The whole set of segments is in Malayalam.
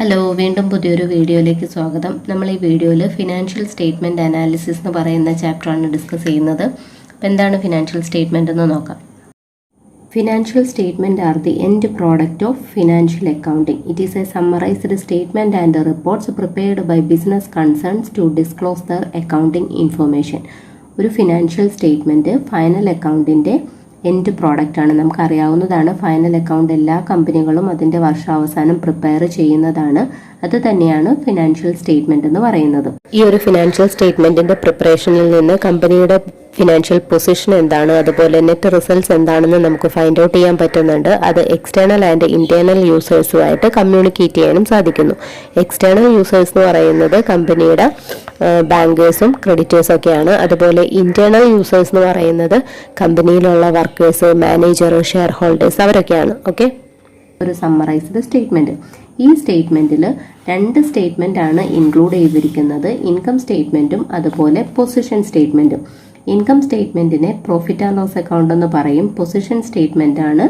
ഹലോ, വീണ്ടും പുതിയൊരു വീഡിയോയിലേക്ക് സ്വാഗതം. നമ്മൾ ഈ വീഡിയോയിൽ ഫിനാൻഷ്യൽ സ്റ്റേറ്റ്മെൻറ്റ് അനാലിസിസ് എന്ന് പറയുന്ന ചാപ്റ്ററാണ് ഡിസ്കസ് ചെയ്യുന്നത്. അപ്പോൾ എന്താണ് ഫിനാൻഷ്യൽ സ്റ്റേറ്റ്മെൻറ്റ് എന്ന് നോക്കാം. Financial statement are the end product of financial accounting. It is a summarized statement and reports prepared by business concerns to disclose their accounting information. ഒരു ഫിനാൻഷ്യൽ സ്റ്റേറ്റ്മെൻറ്റ് ഫൈനൽ അക്കൗണ്ടിൻ്റെ എൻഡ് പ്രോഡക്റ്റ് ആണ്. നമുക്കറിയാവുന്നതാണ്, ഫൈനൽ അക്കൗണ്ട് എല്ലാ കമ്പനികളും അതിൻ്റെ വർഷാവസാനം പ്രിപ്പയർ ചെയ്യുന്നതാണ്. അത് തന്നെയാണ് ഫിനാൻഷ്യൽ സ്റ്റേറ്റ്മെൻറ്റ് എന്ന് പറയുന്നത്. ഈ ഒരു ഫിനാൻഷ്യൽ സ്റ്റേറ്റ്മെൻറ്റിൻ്റെ പ്രിപ്പറേഷനിൽ നിന്ന് കമ്പനിയുടെ ഫിനാൻഷ്യൽ പൊസിഷൻ എന്താണ്, അതുപോലെ നെറ്റ് റിസൾട്ട്സ് എന്താണെന്ന് നമുക്ക് ഫൈൻഡ് ഔട്ട് ചെയ്യാൻ പറ്റുന്നുണ്ട്. അത് എക്സ്റ്റേണൽ ആൻഡ് ഇന്റേണൽ യൂസേഴ്സുമായിട്ട് കമ്മ്യൂണിക്കേറ്റ് ചെയ്യാനും സാധിക്കുന്നു. എക്സ്റ്റേണൽ യൂസേഴ്സ് എന്ന് പറയുന്നത് കമ്പനിയുടെ ബാങ്കേഴ്സും ക്രെഡിറ്റേഴ്സും ഒക്കെയാണ്. അതുപോലെ ഇന്റേണൽ യൂസേഴ്സ് എന്ന് പറയുന്നത് കമ്പനിയിലുള്ള വർക്കേഴ്സ്, മാനേജർ, ഷെയർ ഹോൾഡേഴ്സ് അവരൊക്കെയാണ്. ഓക്കെ, ഒരു സമ്മറൈസ്ഡ് സ്റ്റേറ്റ്മെന്റ്. ഈ സ്റ്റേറ്റ്മെന്റിൽ രണ്ട് സ്റ്റേറ്റ്മെന്റ് ആണ് ഇൻക്ലൂഡ് ചെയ്തിരിക്കുന്നത്, ഇൻകം സ്റ്റേറ്റ്മെന്റും അതുപോലെ പൊസിഷൻ സ്റ്റേറ്റ്മെന്റും. ഇൻകം സ്റ്റേറ്റ്മെന്റിനെ പ്രോഫിറ്റ് ആൻഡ് ലോസ് അക്കൗണ്ട് എന്ന് പറയും. പൊസിഷൻ സ്റ്റേറ്റ്മെന്റ് ആണ്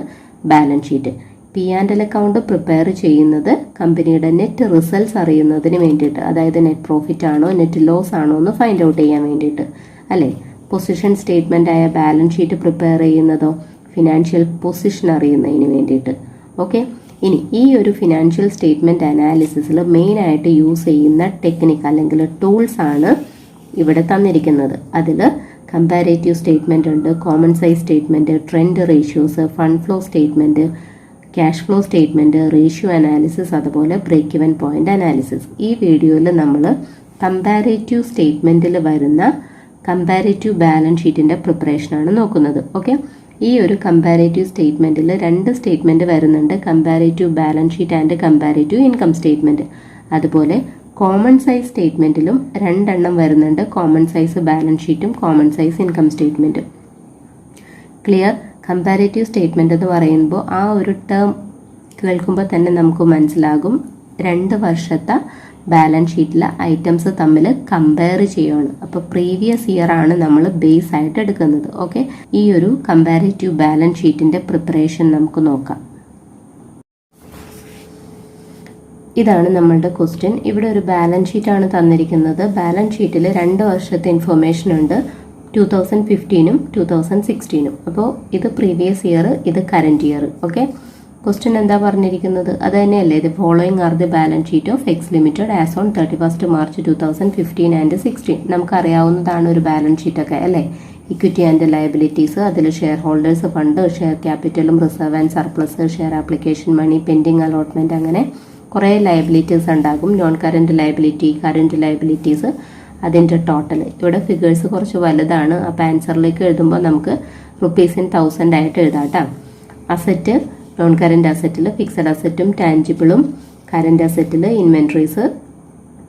balance sheet. P&L account prepare ചെയ്യുന്നത് കമ്പനിയുടെ നെറ്റ് റിസൾട്ട്സ് അറിയുന്നതിന് വേണ്ടിയിട്ട്, അതായത് നെറ്റ് പ്രോഫിറ്റ് ആണോ നെറ്റ് ലോസ് ആണോ എന്ന് ഫൈൻഡ് ഔട്ട് ചെയ്യാൻ വേണ്ടിയിട്ട് അല്ലേ. പൊസിഷൻ സ്റ്റേറ്റ്മെന്റ് ആയ ബാലൻസ് ഷീറ്റ് പ്രിപ്പയർ ചെയ്യുന്നതോ ഫിനാൻഷ്യൽ പൊസിഷൻ അറിയുന്നതിന് വേണ്ടിയിട്ട്. ഓക്കെ, ഇനി ഈ ഒരു ഫിനാൻഷ്യൽ സ്റ്റേറ്റ്മെന്റ് അനാലിസിസിൽ മെയിനായിട്ട് യൂസ് ചെയ്യുന്ന ടെക്നിക്ക് അല്ലെങ്കിൽ ടൂൾസ് ആണ് ഇവിടെ തന്നിരിക്കുന്നത്. അതിൽ കമ്പാരേറ്റീവ് സ്റ്റേറ്റ്മെന്റ് ഉണ്ട്, common size statement, trend ratios, fund flow statement, cash flow statement, ratio analysis, അതുപോലെ ബ്രേക്ക് ഇവൻ പോയിന്റ് അനാലിസിസ്. ഈ വീഡിയോയിൽ നമ്മൾ കമ്പാരേറ്റീവ് സ്റ്റേറ്റ്മെന്റിൽ വരുന്ന കമ്പാരേറ്റീവ് ബാലൻസ് ഷീറ്റിന്റെ പ്രിപ്പറേഷനാണ് നോക്കുന്നത്. ഓക്കെ, ഈ ഒരു കമ്പാരേറ്റീവ് സ്റ്റേറ്റ്മെന്റിൽ രണ്ട് സ്റ്റേറ്റ്മെന്റ് വരുന്നുണ്ട്, comparative balance sheet and comparative income statement. അതുപോലെ കോമൺ സൈസ് സ്റ്റേറ്റ്മെന്റിലും രണ്ടെണ്ണം വരുന്നുണ്ട്, കോമൺ സൈസ് ബാലൻസ് ഷീറ്റും കോമൺ സൈസ് ഇൻകം സ്റ്റേറ്റ്മെന്റും. ക്ലിയർ? കമ്പാരേറ്റീവ് സ്റ്റേറ്റ്മെന്റ് എന്ന് പറയുമ്പോൾ ആ ഒരു ടേം കേൾക്കുമ്പോൾ തന്നെ നമുക്ക് മനസ്സിലാകും, 2 വർഷത്തെ ബാലൻസ് ഷീറ്റിലെ ഐറ്റംസ് തമ്മിൽ കമ്പയർ ചെയ്യുകയാണ്. അപ്പോൾ പ്രീവിയസ് ഇയർ ആണ് നമ്മൾ ബേസ് ആയിട്ട് എടുക്കുന്നത്. ഓക്കെ, ഈ ഒരു കമ്പാരേറ്റീവ് ബാലൻസ് ഷീറ്റിന്റെ പ്രിപ്പറേഷൻ നമുക്ക് നോക്കാം. ഇതാണ് നമ്മളുടെ ക്വസ്റ്റ്യൻ. ഇവിടെ ഒരു ബാലൻസ് ഷീറ്റ് ആണ് തന്നിരിക്കുന്നത്. ബാലൻസ് ഷീറ്റിൽ 2 വർഷത്തെ ഇൻഫർമേഷൻ ഉണ്ട്, 2015-ഉം 2016-ഉം. അപ്പോൾ ഇത് പ്രീവിയസ് ഇയർ, ഇത് കറന്റ് ഇയർ. ഓക്കെ, ക്വസ്റ്റ്യൻ എന്താ പറഞ്ഞിരിക്കുന്നത്? അത് തന്നെയല്ലേ, ഇത് following are the balance sheet of X limited as on 31st March 2015 and 16. നമുക്കറിയാവുന്നതാണ് ഒരു ബാലൻസ് ഷീറ്റ് ഒക്കെ അല്ലേ. ഇക്വിറ്റി ആൻഡ് ലയബിലിറ്റീസ്, അതിൽ ഷെയർ ഹോൾഡേഴ്സ് ഫണ്ട്, ഷെയർ ക്യാപിറ്റലും reserve and surplus, share application money, pending allotment, അങ്ങനെ കുറേ ലയബിലിറ്റീസ് ഉണ്ടാകും. Non current liability, current liabilities, അതിൻ്റെ ടോട്ടൽ. ഇവിടെ ഫിഗേഴ്സ് കുറച്ച് വലുതാണ്, അപ്പോൾ ആൻസറിലേക്ക് എഴുതുമ്പോൾ നമുക്ക് ₹1000 ആയിട്ട് എഴുതാം കേട്ടോ. അസറ്റ്, നോൺ കറന്റ് അസറ്റിൽ ഫിക്സഡ് അസറ്റും ടാഞ്ചിബിളും, കറന്റ് അസറ്റിൽ inventories,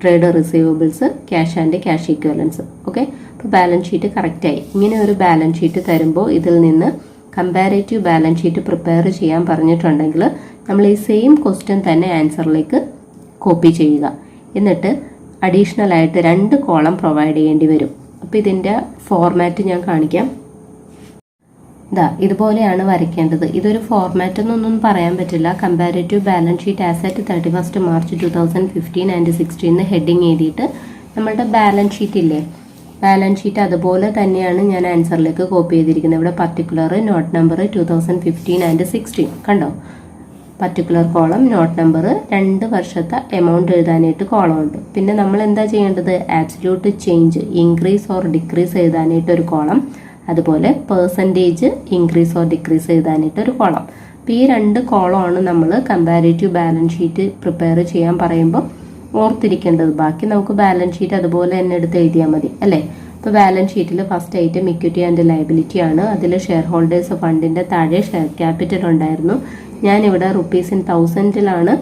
trade receivables, cash and cash equivalents. Okay, അപ്പോൾ ബാലൻസ് ഷീറ്റ് കറക്റ്റായി. ഇങ്ങനെ ഒരു ബാലൻസ് ഷീറ്റ് തരുമ്പോൾ ഇതിൽ നിന്ന് കമ്പാരേറ്റീവ് ബാലൻസ് ഷീറ്റ് പ്രിപ്പയർ ചെയ്യാൻ പറഞ്ഞിട്ടുണ്ടെങ്കിൽ നമ്മൾ ഈ സെയിം ക്വസ്റ്റ്യൻ തന്നെ ആൻസറിലേക്ക് കോപ്പി ചെയ്യുക. എന്നിട്ട് അഡീഷണൽ ആയിട്ട് 2 കോളം പ്രൊവൈഡ് ചെയ്യേണ്ടി വരും. അപ്പോൾ ഇതിൻ്റെ ഫോർമാറ്റ് ഞാൻ കാണിക്കാം. ഇതുപോലെയാണ് വരയ്ക്കേണ്ടത്. ഇതൊരു ഫോർമാറ്റ് എന്നൊന്നും പറയാൻ പറ്റില്ല. Comparative balance sheet as at 31st March 2015 and 16 heading എഴുതിയിട്ട് നമ്മളുടെ ബാലൻസ് ഷീറ്റ് ഇല്ലേ, ബാലൻസ് ഷീറ്റ് അതുപോലെ തന്നെയാണ് ഞാൻ ആൻസറിലേക്ക് കോപ്പി ചെയ്തിരിക്കുന്നത്. ഇവിടെ പർട്ടിക്കുലർ, നോട്ട് നമ്പർ 2015 ആൻഡ് 16 കണ്ടോ. പർട്ടിക്കുലർ കോളം, നോട്ട് നമ്പർ, 2 വർഷത്തെ എമൗണ്ട് എഴുതാനായിട്ട് കോളം ഉണ്ട്. പിന്നെ നമ്മൾ എന്താ ചെയ്യേണ്ടത്? Absolute change, increase or decrease എഴുതാനായിട്ട് ഒരു കോളം, അതുപോലെ പെർസെൻറ്റേജ് ഇൻക്രീസ് ഓർ ഡിക്രീസ് എഴുതാനായിട്ട് ഒരു കോളം. അപ്പോൾ ഈ 2 കോളമാണ് നമ്മൾ കമ്പാരേറ്റീവ് ബാലൻസ് ഷീറ്റ് പ്രിപ്പയർ ചെയ്യാൻ പറയുമ്പോൾ ഓർത്തിരിക്കേണ്ടത്. ബാക്കി നമുക്ക് ബാലൻസ് ഷീറ്റ് അതുപോലെ തന്നെ എടുത്ത് എഴുതിയാൽ മതി അല്ലേ. ഇപ്പോൾ ബാലൻസ് ഷീറ്റിൽ first item equity and liability ആണ്. അതിൽ ഷെയർ ഹോൾഡേഴ്സ് ഫണ്ടിൻ്റെ താഴെ ഷെയർ ക്യാപിറ്റൽ ഉണ്ടായിരുന്നു. ഞാനിവിടെ ₹1000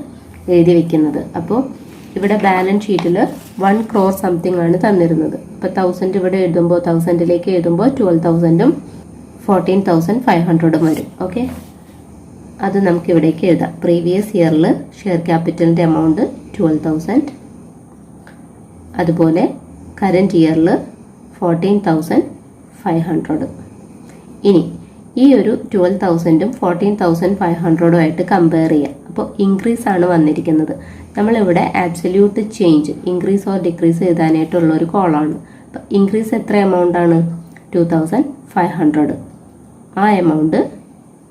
എഴുതി വെക്കുന്നത്. അപ്പോൾ ഇവിടെ ബാലൻസ് ഷീറ്റിൽ 1 crore സംതിങ് ആണ് തന്നിരുന്നത്. അപ്പോൾ 1000 ഇവിടെ എഴുതുമ്പോൾ, 1000ലേക്ക് എഴുതുമ്പോൾ 12,000-ഉം 14,500-ഉം വരും. ഓക്കെ, അത് നമുക്ക് ഇവിടേക്ക് എഴുതാം. പ്രീവിയസ് ഇയറിൽ ഷെയർ ക്യാപിറ്റലിൻ്റെ എമൗണ്ട് 12,000, അതുപോലെ കറന്റ് ഇയറിൽ 14,500. ഇനി ഈ ഒരു 12,000ഉം 14,500ഉം ആയിട്ട് കമ്പയർ ചെയ്യാം. അപ്പോൾ ഇൻക്രീസ് ആണ് വന്നിരിക്കുന്നത്. നമ്മളിവിടെ absolute change increase or decrease എഴുതാനായിട്ടുള്ള ഒരു കോളാണ്. അപ്പോൾ ഇൻക്രീസ് എത്ര എമൗണ്ട് ആണ്? 2,500. ആ എമൗണ്ട്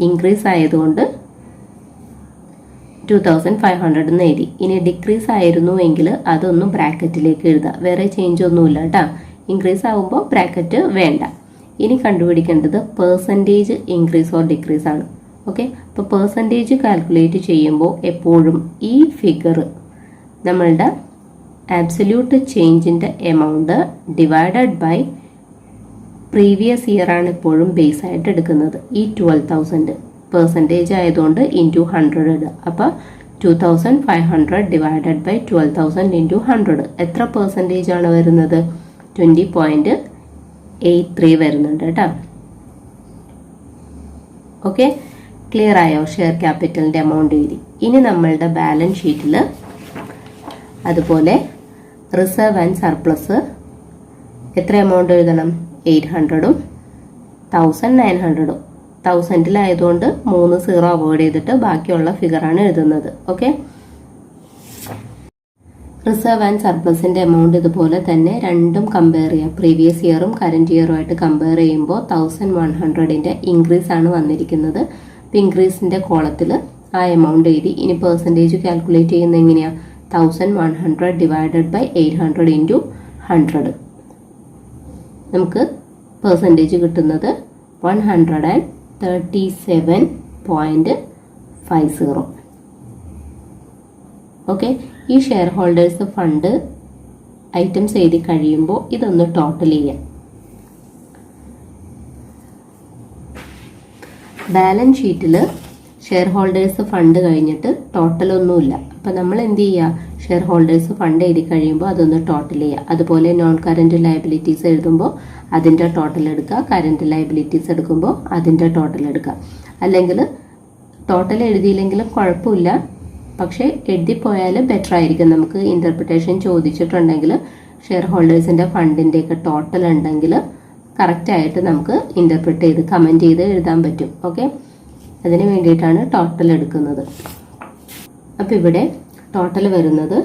ഇൻക്രീസ് ആയതുകൊണ്ട് 2,500 എന്ന് എഴുതി. ഇനി ഡിക്രീസ് ആയിരുന്നു എങ്കിൽ അതൊന്നും ബ്രാക്കറ്റിലേക്ക് എഴുതുക. വേറെ ചേഞ്ച് ഒന്നുമില്ല കേട്ടോ. ഇൻക്രീസ് ആകുമ്പോൾ ബ്രാക്കറ്റ് വേണ്ട. ഇനി കണ്ടുപിടിക്കേണ്ടത് പെർസെൻറ്റേജ് ഇൻക്രീസ് ഓർ ഡിക്രീസ് ആണ്. ഓക്കെ, അപ്പോൾ പെർസെൻറ്റേജ് കാൽക്കുലേറ്റ് ചെയ്യുമ്പോൾ എപ്പോഴും ഈ ഫിഗർ നമ്മളുടെ ആബ്സല്യൂട്ട് ചേഞ്ചിൻ്റെ amount divided by previous year ആണ് എപ്പോഴും ബേസ് ആയിട്ട് എടുക്കുന്നത്. ഈ 12,000 പെർസെൻറ്റേജ് ആയതുകൊണ്ട് ഇൻറ്റു 100 ഇടുക. അപ്പോൾ 2,500 ഡിവൈഡഡ് ബൈ 12,000 ഇൻറ്റു 100 എത്ര പെർസെൻറ്റേജ് ആണ് വരുന്നത്? 20.83 വരുന്നുണ്ട് കേട്ടോ. ഓക്കെ, ക്ലിയർ ആയോ? ഷെയർ ക്യാപിറ്റലിൻ്റെ എമൗണ്ട് എഴുതി. ഇനി നമ്മളുടെ ബാലൻസ് ഷീറ്റിൽ അതുപോലെ റിസർവ് ആൻഡ് സർപ്ലസ് എത്ര എമൗണ്ട് എഴുതണം? 800ഉം 1,900ഉം. 1000-ലായതുകൊണ്ട് 3 0 അവോയ്ഡ് ചെയ്തിട്ട് ബാക്കിയുള്ള ഫിഗറാണ് എഴുതുന്നത്. ഓക്കെ, റിസർവ് ആൻഡ് സർപ്ലസിൻ്റെ എമൗണ്ട് ഇതുപോലെ തന്നെ രണ്ടും കമ്പയർ ചെയ്യാം. പ്രീവിയസ് ഇയറും കറൻറ്റ് ഇയറുമായിട്ട് കമ്പയർ ചെയ്യുമ്പോൾ 1,100ൻ്റെ ഇൻക്രീസ് ആണ് വന്നിരിക്കുന്നത്. അപ്പോൾ ഇൻക്രീസിൻ്റെ കോളത്തിൽ ആ എമൗണ്ട് എഴുതി. ഇനി പെർസെൻറ്റേജ് കാൽക്കുലേറ്റ് ചെയ്യുന്നത് എങ്ങനെയാണ്? 1,100 ഡിവൈഡഡ് ബൈ 800 ഇൻറ്റു 100. നമുക്ക് പെർസെൻറ്റേജ് കിട്ടുന്നത് 137.50. ഓക്കെ, ഈ ഷെയർ ഹോൾഡേഴ്സ് ഫണ്ട് ഐറ്റംസ് എഴുതി കഴിയുമ്പോൾ ഇതൊന്ന് ടോട്ടൽ ചെയ്യാം. ബാലൻസ് ഷീറ്റിൽ ഷെയർ ഹോൾഡേഴ്സ് ഫണ്ട് കഴിഞ്ഞിട്ട് ടോട്ടൽ ഒന്നുമില്ല. അപ്പോൾ നമ്മൾ എന്ത് ചെയ്യുക? ഷെയർ ഹോൾഡേഴ്സ് ഫണ്ട് എഴുതി കഴിയുമ്പോൾ അതൊന്ന് ടോട്ടൽ ചെയ്യുക. അതുപോലെ നോൺ കറൻറ്റ് ലയബിലിറ്റീസ് എഴുതുമ്പോൾ അതിൻ്റെ ടോട്ടൽ എടുക്കുക. കറൻറ്റ് ലയബിലിറ്റീസ് എടുക്കുമ്പോൾ അതിൻ്റെ ടോട്ടൽ എടുക്കുക. അല്ലെങ്കിൽ ടോട്ടൽ എഴുതിയില്ലെങ്കിലും കുഴപ്പമില്ല, പക്ഷേ എഴുതിപ്പോയാൽ ബെറ്റർ ആയിരിക്കും. നമുക്ക് ഇൻ്റർപ്രിട്ടേഷൻ ചോദിച്ചിട്ടുണ്ടെങ്കിൽ ഷെയർ ഹോൾഡേഴ്സിൻ്റെ ഫണ്ടിൻ്റെയൊക്കെ ടോട്ടൽ ഉണ്ടെങ്കിൽ കറക്റ്റായിട്ട് നമുക്ക് ഇൻ്റർപ്രിറ്റ് ചെയ്ത് കമൻറ്റ് ചെയ്ത് എഴുതാൻ പറ്റും. ഓക്കെ, അതിന് വേണ്ടിയിട്ടാണ് ടോട്ടൽ എടുക്കുന്നത്. അപ്പോൾ ഇവിടെ ടോട്ടൽ വരുന്നത്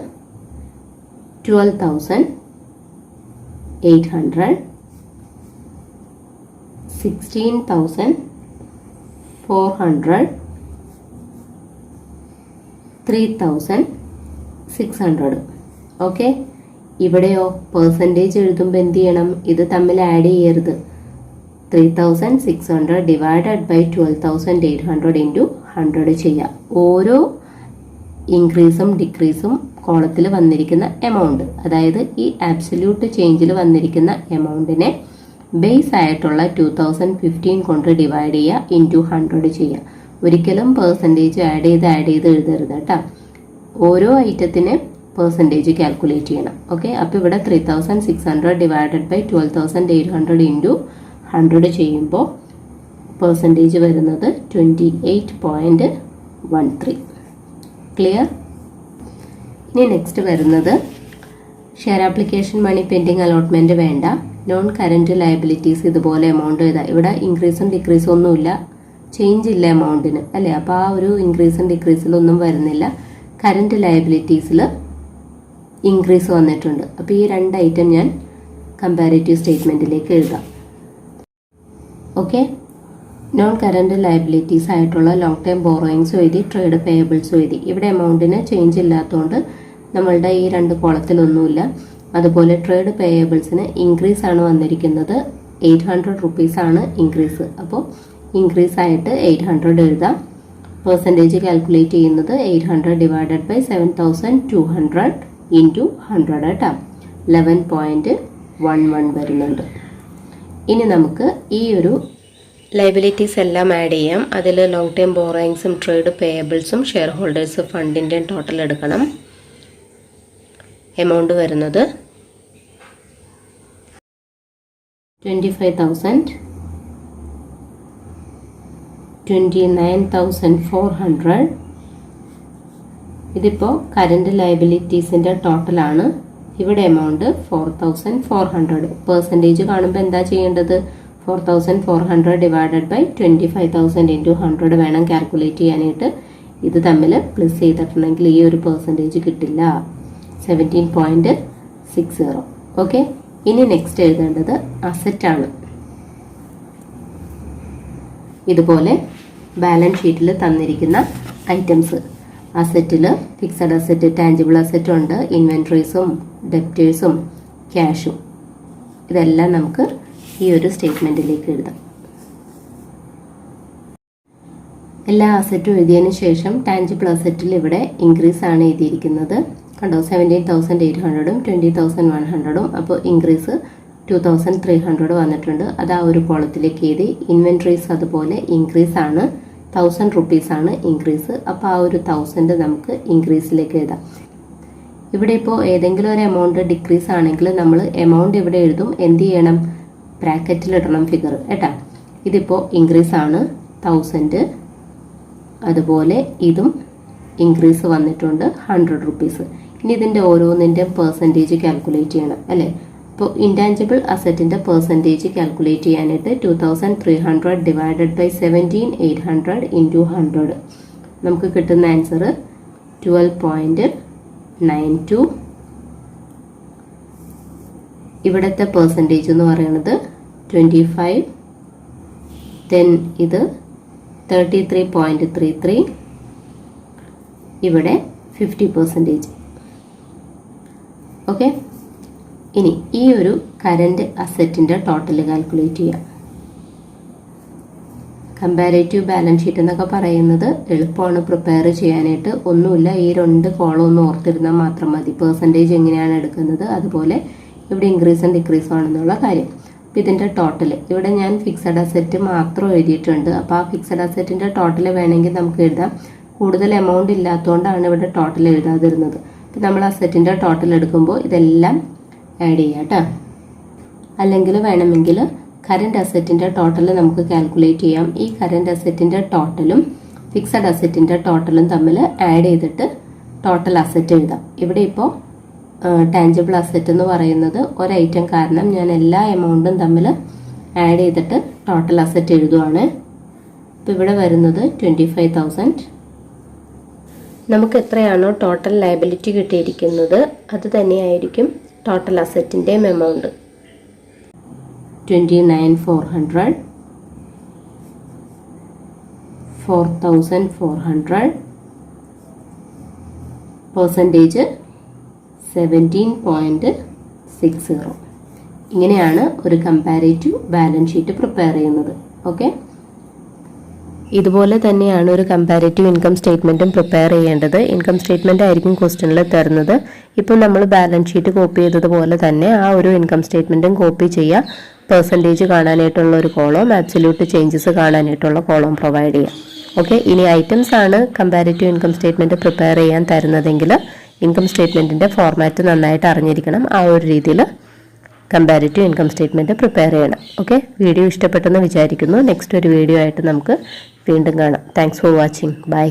12,800, 16,400, 3,600. ഓക്കെ, ഇവിടെയോ പെർസെൻറ്റേജ് എഴുതുമ്പോൾ എന്ത് ചെയ്യണം? ഇത് തമ്മിൽ ആഡ് ചെയ്യരുത്. 3,600 ഡിവൈഡഡ് ബൈ 12,800 ഇൻറ്റു 100 ചെയ്യുക. ഓരോ ഇൻക്രീസും ഡിക്രീസും കോളത്തിൽ വന്നിരിക്കുന്ന എമൗണ്ട്, അതായത് ഈ ആബ്സല്യൂട്ട് ചേഞ്ചിൽ വന്നിരിക്കുന്ന എമൗണ്ടിനെ ബേസ് ആയിട്ടുള്ള 2015 കൊണ്ട് ഡിവൈഡ് ചെയ്യുക, ഇൻറ്റു 100 ചെയ്യുക. ഒരിക്കലും പെർസെൻറ്റേജ് ആഡ് ചെയ്ത് എഴുതരുത് കേട്ടോ. ഓരോ ഐറ്റത്തിന് പെർസെൻറ്റേജ് കാൽക്കുലേറ്റ് ചെയ്യണം. ഓക്കെ, അപ്പോൾ ഇവിടെ 3,600 ഡിവൈഡഡ് ബൈ 12,800 ഇൻറ്റു 100 ചെയ്യുമ്പോൾ പെർസെൻറ്റേജ് വരുന്നത് 28.13. ക്ലിയർ? ഇനി നെക്സ്റ്റ് വരുന്നത് share application money pending allotment വേണ്ട. നോൺ കറൻറ്റ് ലയബിലിറ്റീസ് ഇതുപോലെ എമൗണ്ട് എഴുതാം. ഇവിടെ ഇൻക്രീസും ഡിക്രീസും ഒന്നുമില്ല, ചേഞ്ച് ഇല്ല എമൗണ്ടിന് അല്ലേ. അപ്പോൾ ആ ഒരു ഇൻക്രീസും ഡിക്രീസിലൊന്നും വരുന്നില്ല. കറൻറ്റ് ലയബിലിറ്റീസിൽ ഇൻക്രീസ് വന്നിട്ടുണ്ട്. അപ്പോൾ ഈ രണ്ട് ഐറ്റം ഞാൻ കമ്പാരിറ്റീവ് സ്റ്റേറ്റ്മെൻറ്റിലേക്ക് എഴുതാം. ഓക്കെ, നോൺ കറൻറ്റ് ലയബിലിറ്റീസ് ആയിട്ടുള്ള ലോങ് ടൈം ബോറോയിങ്സും എഴുതി, ട്രേഡ് പേയബിൾസും എഴുതി. ഇവിടെ എമൗണ്ടിന് ചേഞ്ച് ഇല്ലാത്തതുകൊണ്ട് നമ്മളുടെ ഈ രണ്ട് കോളത്തിലൊന്നുമില്ല. അതുപോലെ ട്രേഡ് പേയബിൾസിന് ഇൻക്രീസ് ആണ് വന്നിരിക്കുന്നത്. 800 റുപ്പീസാണ് ഇൻക്രീസ്. അപ്പോൾ ഇൻക്രീസ് ആയിട്ട് 800 എഴുതാം. പെർസെൻറ്റേജ് കാൽക്കുലേറ്റ് ചെയ്യുന്നത് 800 ഡിവൈഡഡ് ബൈ 7,200 ഇൻറ്റു 100 കേട്ടോ. 11.11 വരുന്നുണ്ട്. ഇനി നമുക്ക് ഈ ഒരു ലയബിലിറ്റീസ് എല്ലാം ആഡ് ചെയ്യാം. അതിൽ ലോങ് ടൈം ബോറോയിങ്സും ട്രേഡ് പേയബിൾസും ഷെയർ ഹോൾഡേഴ്സ് ഫണ്ടിൻ്റെ ടോട്ടൽ എടുക്കണം. എമൗണ്ട് വരുന്നത് 25,000, 29,400. ഇതിപ്പോൾ കറൻറ്റ് ലയബിലിറ്റീസിൻ്റെ ടോട്ടലാണ്. ഇവിടെ എമൗണ്ട് 4,400. പെർസെൻറ്റേജ് കാണുമ്പോൾ എന്താ ചെയ്യേണ്ടത്? 4,400 ഡിവൈഡഡ് ബൈ 25,000 ഇൻറ്റു 100 വേണം കാൽക്കുലേറ്റ് ചെയ്യാനായിട്ട്. ഇത് തമ്മിൽ പ്ലസ് ചെയ്തിട്ടുണ്ടെങ്കിൽ ഈ ഒരു പെർസെൻറ്റേജ് കിട്ടില്ല, 17.60. ഓക്കെ, ഇനി നെക്സ്റ്റ് എഴുതേണ്ടത് അസറ്റാണ്. ഇതുപോലെ ബാലൻസ് ഷീറ്റിൽ തന്നിരിക്കുന്ന ഐറ്റംസ്, അസറ്റിൽ ഫിക്സഡ് അസറ്റ്, ടാഞ്ചിബിൾ അസറ്റ് ഉണ്ട്, ഇൻവെൻട്രീസും ഡെപ്റ്റേഴ്സും ക്യാഷും, ഇതെല്ലാം നമുക്ക് ഈ ഒരു സ്റ്റേറ്റ്മെൻറ്റിലേക്ക് എഴുതാം. എല്ലാ അസറ്റും എഴുതിയതിന് ശേഷം ടാഞ്ചിബിൾ അസറ്റിൽ ഇവിടെ ഇൻക്രീസ് ആണ് എഴുതിയിരിക്കുന്നത്. കണ്ടോ, 17,800ഉം 20,100ഉം. അപ്പോൾ ഇൻക്രീസ് 2,300 വന്നിട്ടുണ്ട്. അത് ആ ഒരു കോളത്തിലേക്ക് എഴുതി. ഇൻവെൻട്രീസ് അതുപോലെ ഇൻക്രീസ് ആണ്, 1,000 റുപ്പീസാണ് ഇൻക്രീസ്. അപ്പോൾ ആ ഒരു 1,000 നമുക്ക് ഇൻക്രീസിലേക്ക് എഴുതാം. ഇവിടെ ഇപ്പോൾ ഏതെങ്കിലും ഒരു എമൗണ്ട് ഡിക്രീസ് ആണെങ്കിൽ നമ്മൾ എമൗണ്ട് ഇവിടെ എഴുതും, എന്ത് ചെയ്യണം, ബ്രാക്കറ്റിലിടണം ഫിഗർ കേട്ടോ. ഇതിപ്പോൾ ഇൻക്രീസ് ആണ് 1,000, അതുപോലെ ഇതും ഇൻക്രീസ് വന്നിട്ടുണ്ട് 100 റുപ്പീസ്. ഇനി ഇതിൻ്റെ ഓരോന്നിൻ്റെയും പെർസെൻറ്റേജ് കാൽക്കുലേറ്റ് ചെയ്യണം അല്ലേ. ഇപ്പോൾ ഇൻടാഞ്ചിബിൾ അസറ്റിൻ്റെ പെർസെൻറ്റേജ് കാൽക്കുലേറ്റ് ചെയ്യാനായിട്ട് 2,300 ഡിവൈഡഡ് ബൈ 17,800 ഇൻറ്റു 100 നമുക്ക് കിട്ടുന്ന ആൻസർ 12.92. ഇവിടുത്തെ പെർസെൻറ്റേജ് എന്ന് പറയുന്നത് 25, ദെൻ ഇത് 33.33, ഇവിടെ 50%. ഓക്കെ, ഇനി ഈ ഒരു കറൻറ്റ് അസറ്റിൻ്റെ ടോട്ടൽ കാൽക്കുലേറ്റ് ചെയ്യാം. കമ്പാരേറ്റീവ് ബാലൻസ് ഷീറ്റ് എന്നൊക്കെ പറയുന്നത് എളുപ്പമാണ് പ്രിപ്പയർ ചെയ്യാനായിട്ട്. ഒന്നുമില്ല, ഈ 2 കോളം ഒന്ന് ഓർത്തിരുന്നാൽ മാത്രം മതി. പെർസെൻറ്റേജ് എങ്ങനെയാണ് എടുക്കുന്നത്, അതുപോലെ ഇവിടെ ഇൻക്രീസും ഡിക്രീസും ആണെന്നുള്ള കാര്യം. അപ്പോൾ ഇതിൻ്റെ ടോട്ടൽ ഇവിടെ ഞാൻ ഫിക്സഡ് അസറ്റ് മാത്രം എഴുതിയിട്ടുണ്ട്. അപ്പോൾ ആ ഫിക്സഡ് അസറ്റിൻ്റെ ടോട്ടൽ വേണമെങ്കിൽ നമുക്ക് എഴുതാം. കൂടുതൽ എമൗണ്ട് ഇല്ലാത്തതുകൊണ്ടാണ് ഇവിടെ ടോട്ടൽ എഴുതാതിരുന്നത്. അപ്പോൾ നമ്മൾ അസറ്റിൻ്റെ ടോട്ടൽ എടുക്കുമ്പോൾ ഇതെല്ലാം ആഡ് ചെയ്യാം കേട്ടോ. അല്ലെങ്കിൽ വേണമെങ്കിൽ കറൻറ്റ് അസറ്റിൻ്റെ ടോട്ടൽ നമുക്ക് കാൽക്കുലേറ്റ് ചെയ്യാം. ഈ കറൻറ്റ് അസറ്റിൻ്റെ ടോട്ടലും ഫിക്സഡ് അസറ്റിൻ്റെ ടോട്ടലും തമ്മിൽ ആഡ് ചെയ്തിട്ട് ടോട്ടൽ അസറ്റ് എഴുതാം. ഇവിടെ ഇപ്പോൾ ടാഞ്ചിബിൾ അസറ്റ് എന്ന് പറയുന്നത് ഒരൈറ്റം കാരണം ഞാൻ എല്ലാ എമൗണ്ടും തമ്മിൽ ആഡ് ചെയ്തിട്ട് ടോട്ടൽ അസറ്റ് എഴുതുവാണ്. അപ്പോൾ ഇവിടെ വരുന്നത് 25,000. നമുക്ക് എത്രയാണോ ടോട്ടൽ ലയബിലിറ്റി കിട്ടിയിരിക്കുന്നത് അത് തന്നെയായിരിക്കും ടോട്ടൽ അസറ്റിൻ്റെയും എമൗണ്ട്. 29,400, 4,400, പെർസെൻറ്റേജ് 17.60. ഇങ്ങനെയാണ് ഒരു കമ്പാരേറ്റീവ് ബാലൻസ് ഷീറ്റ് പ്രിപ്പയർ ചെയ്യുന്നത്. ഓക്കെ, ഇതുപോലെ തന്നെയാണ് ഒരു കമ്പാരേറ്റീവ് ഇൻകം സ്റ്റേറ്റ്മെൻറ്റും പ്രിപ്പയർ ചെയ്യേണ്ടത്. ഇൻകം സ്റ്റേറ്റ്മെൻ്റ് ആയിരിക്കും ക്വസ്റ്റ്യനിൽ തരുന്നത്. ഇപ്പോൾ നമ്മൾ ബാലൻസ് ഷീറ്റ് കോപ്പി ചെയ്തതുപോലെ തന്നെ ആ ഒരു ഇൻകം സ്റ്റേറ്റ്മെൻറ്റും കോപ്പി ചെയ്യുക. പെർസെൻറ്റേജ് കാണാനായിട്ടുള്ള ഒരു കോളം, ആബ്സല്യൂട്ട് ചേഞ്ചസ് കാണാനായിട്ടുള്ള കോളം പ്രൊവൈഡ് ചെയ്യാം. ഓക്കെ, ഇനി ഐറ്റംസ് ആണ് കമ്പാരേറ്റീവ് ഇൻകം സ്റ്റേറ്റ്മെൻറ്റ് പ്രിപ്പയർ ചെയ്യാൻ തരുന്നതെങ്കിൽ ഇൻകം സ്റ്റേറ്റ്മെൻറ്റിൻ്റെ ഫോർമാറ്റ് നന്നായിട്ട് അറിഞ്ഞിരിക്കണം. ആ ഒരു രീതിയിൽ കമ്പാരേറ്റീവ് ഇൻകം സ്റ്റേറ്റ്മെൻറ്റ് പ്രിപ്പയർ ചെയ്യണം. ഓക്കെ, വീഡിയോ ഇഷ്ടപ്പെട്ടെന്ന് വിചാരിക്കുന്നു. നെക്സ്റ്റ് ഒരു വീഡിയോ ആയിട്ട് നമുക്ക് വീണ്ടും കാണാം. Thanks for watching. ബൈ.